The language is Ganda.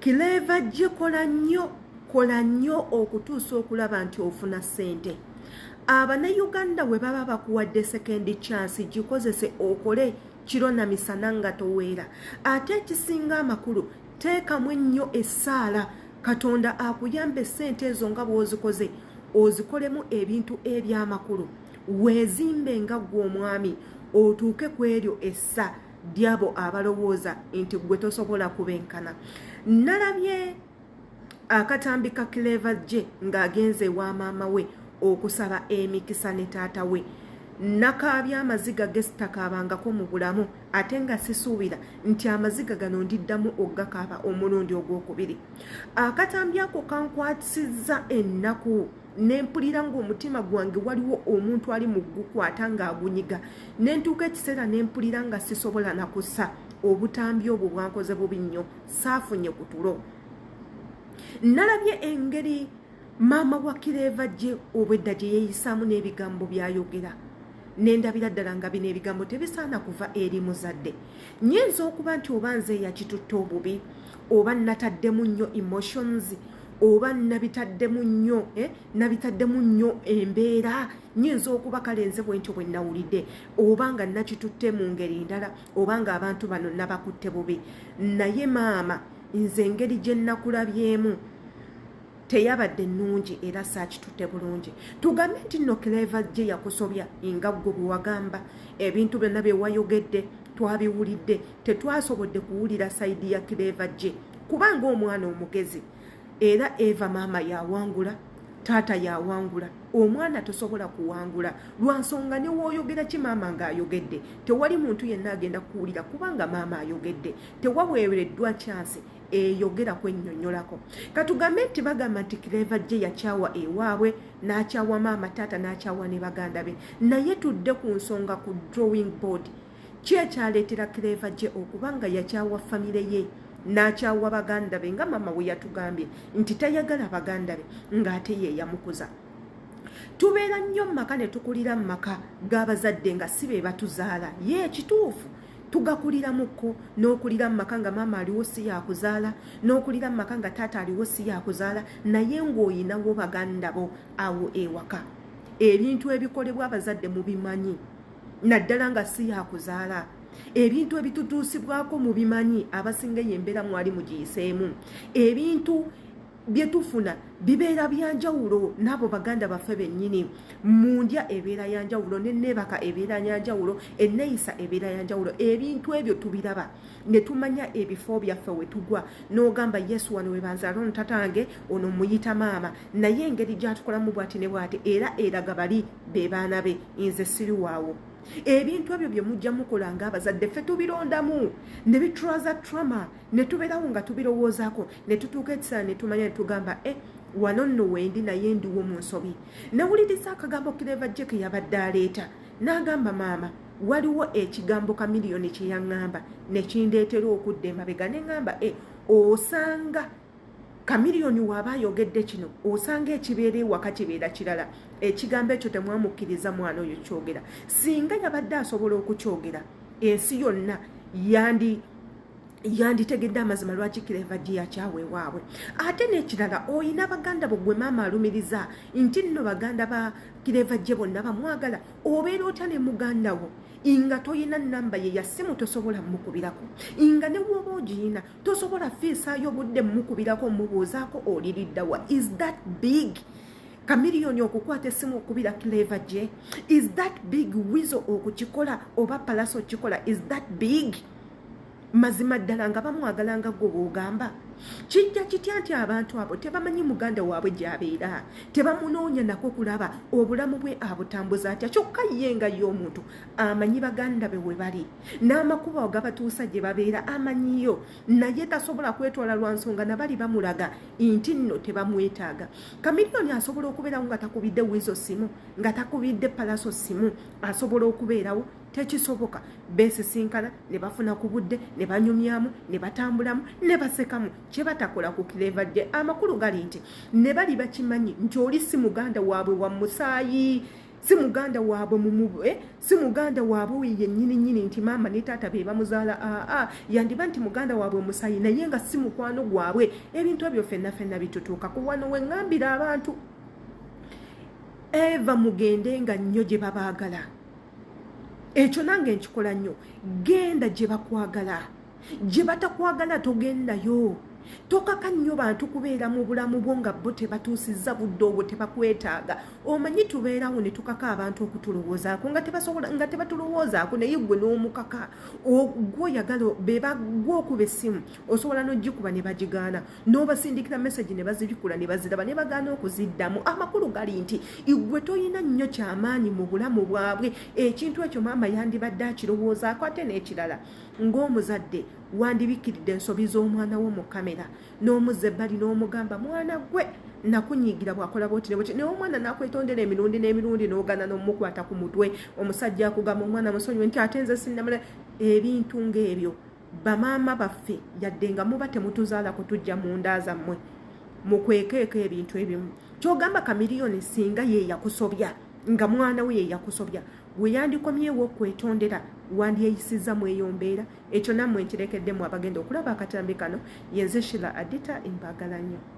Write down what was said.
Kileva gye kola nnyo okutuusa okulaba nti ofuna ssente. Abannayuganda bwe baba bakuwadde second chance gikozese okole kiro na misana nga toweera. Ate ekisinga amakulu teekamu ennyo essaala Katonda akuyambe ssente ezo nga bw'ozikoze ozikolemu ebintu eby'amakulu. Weezimbe nga ggwe omwami otuuke ku eryo essa ly'abo abalowooza nti gwe tosobola kubenkana. Nalabye akatambi ka Kileva gye ng'agenze wa maama we okusaba emikisa ne taata we. Nakaabya amaziga gesitakaabangako mu bulamu ate nga sisuubira nti amaziga gano ndiddamu ogakaaba omulundi ogwokubiri. Akatambi ako kankwatisizza ennaku nempulira ng'omutima gwange waliwo omuntu ali mu gukwata ng'agunyiga. Nentuuka ekiseera nempulira nga sisobola na kussa. Obutambi obwo bwankoze bubi nnyo, saafunye ku tulo. Nalabye engeri maama wa Kileva gye obwedda gye yeeyisaamu n'ebigambo by'ayogera. Nendabira ddala nga bino ebigambo tebisaana kuva eri muzadde. Nyinza okuba nti oba nze yakitutte obubi, oba nataddemu nnyo emotions, oba nabitaddemu nnyo embeera. Nyinza okuba kale nze bwentyo bwe nnawulidde, oba nga nakitutte mu ngeri ndala, oba nga abantu bano nabakutte bubi. Naye maama, nze engeri gye nnakulabyemu teyabadde nnungi era saakitutte bulungi. Tugambe nti nno Kileva gye yakusobya nga ggwe bwe wagamba. Ebintu byonna bye wayogedde twabiwulidde, tetwasobodde kuwulira sayidi ya Kileva gye kubanga omwana omugezi. Era Eva maama yawangula, taata yawangula, omwana tosobola kuwangula lwa nsonga ne wooyogera ki maama ng'ayogedde tewali muntu yenna agenda kuwulira kubanga maama ayogedde. Tewaweereddwa chance eyogera kwennyonnyolako. Katugambe nti bagamba nti Kileva gye yakyawa ewaabwe, n'akyawa maama, taata n'akyawa ne baganda be. Naye tudde ku nsonga ku drawing board. Ki ekyaleetera Kileva gye okuba nga yakyawa famire ye n'akyawa baganda be nga maama we yatugambye nti tayagala baganda be ng'ate ye yamukuza. Tubeera nnyo mu maka ne tukulira mu maka g'abazadde nga si be batuzaala. Ye kituufu tugakuliramuko, n'okulira mu maka nga maama aliwo si yakuzaala, n'okulira mu maka nga taata aliwo si yakuzaala, naye ng'oyinawo baganda bo awo ewaka. Ebintu ebikolebwa abazadde mubimanyi naddala nga si yakuzaala. Ebintu ebitutuusibwako mubimanyi, abasinga yembeera mwali mugiyiseemu. Ebintu byetufuna bibeera byanjawulo n'abo baganda baffe bennyini. Mundya ebeera yanjawulo, n'enneebaka ebeera yanjawulo, enneeyisa ebeera yanjawulo. Ebintu ebyo tubiraba ne tumanya ebifo byaffe we tugwa. N'ogamba Yesu wano we banzaala ono tatange, ono muyita maama, naye engeri gy'atukolamu bw'ati ne bw'ati era eraga bali be baana be, nze siri waawo. Ebintu ebyo bye mujja mukola ng'abazadde ffe tubirondamu ne bitulaza trauma, ne tubeerawo nga tubirowoozaako, ne tutuuka ekiseera ne tumanya ne tugamba wano nno wendi naye ndiwo mu nsobi. Nawuliriza akagambo Kileva gye ke yabadde aleeta, n'agamba maama waliwo ekigambo kamiliyoni kye yaŋŋamba ne kindeetera okudda emabega. Ne ŋŋamba osanga kamiliyoni waba ayogedde kino osanga ekibeera ewaka kibeera kirala. Ekigambo ekyo temwamukkiriza mwana oyo kyogera. Singa yabadde asobola okukyogera ensi yonna yanditegedde amazima lwaki Kileva gye yakyawe waabwe. Ate n'ekirala oyina baganda bo gwe maama alumiriza nti nno baganda ba Kileva gye bonna bamwagala. Obeera otya ne muganda wo inga toyina namba ye ya simu tosobola mukubirako, inga ne bwoba ogiyina tosobola fiisaayo budde mukubirako mubuuzaako oliriddawa. Is that big? Kamiliyoni okukwata essimu okubira Kileva gye? Is that big? Wizo okukikola oba palaso okikola? Is that big? Mazima ddala nga bamwagalanga gwe bw'ogamba. Kijja kitya nti abantu abo tebamanyi muganda waabwe gy'abeera, tebamunoonya nako kulaba obulamu bwe abutambuza atya. Kyokka ye nga y'omuntu amanyi baganda be we bali, n'amakubo agabatuusa gye babeera amanyiyo, naye tasobola kwetwala lwa nsonga na bali bamulaga nti nno tebamwetaaga. Kamiliyoni asobola okubeerawo nga takubidde wizo simu, nga takubidde palaso simu, asobola okubeerawo tekisoboka. Beesisinkana ne bafuna ku budde, ne banyumyamu, ne batambulamu, ne basekamu. Kye batakola ku Kileva gye amakulu gali nti ne bali bakimanyi nti oli si muganda waabwe wa musaayi, si muganda waabwe mumubwe si muganda waabwe yennyini nti maama ne taata be bamuzaala yandiba nti muganda waabwe musayi naye nga si mukwano gwabwe. Ebintu ebyo ffenna bitutuuka ku wano we ŋŋambira abantu eva mugende nga nnyo gye babaagala. Ekyo nange nkikola nnyo. Genda gye bakwagala, gye batakwagala togendayo. Tokaka nnyo bantu kubeera mu bulamu bwo nga bo tebatuusizza budde obwo tebakwetaaga. Omanyi tubeerawo ne tukaka abantu okutulowoozaako nga tebatulowoozaako naye gwe n'omukaka gw'oyagala beba gw'okuba essimu osobola n'ogikuba ne bagigaana n'obasindikira message ne bazibikula ne baziraba ne bagaana okuziddamu. Amakulu gali nti igwe toyina nnyo kyamaanyi mu bulamu bwabwe. Ekintu ekyo maama yandibadde akirowoozaako. Ate n'ekirala ng'omuzadde wandibikiridde ensobi z'omwana wo mu kamera n'omuzza ebbali n'omugamba mwana gwe nakunyiigira bwakola bwoti naye omwana n'akwetondera emirundi n'emirundi n'ogana n'omukwata ku mutwe. Omusajja akugamba omwana musonyiwe nti ate nze sinnamala. Ebintu ng'ebyo bamaama baffe yadde nga muba temutuzaala kutujja mu nda zammwe mukwekeeko ebintu ebimu. Kyogamba kamiliyoni singa ye yakusobya nga mwana we ye yakusobya gwe yandikomyewo okwetondera wandyeyisizza mu eyo mbeera. Ekyo nammwe nkirekeddemu abagenda okulaba akatambi kano. Yenze Shila Adita Imbagala nnyo.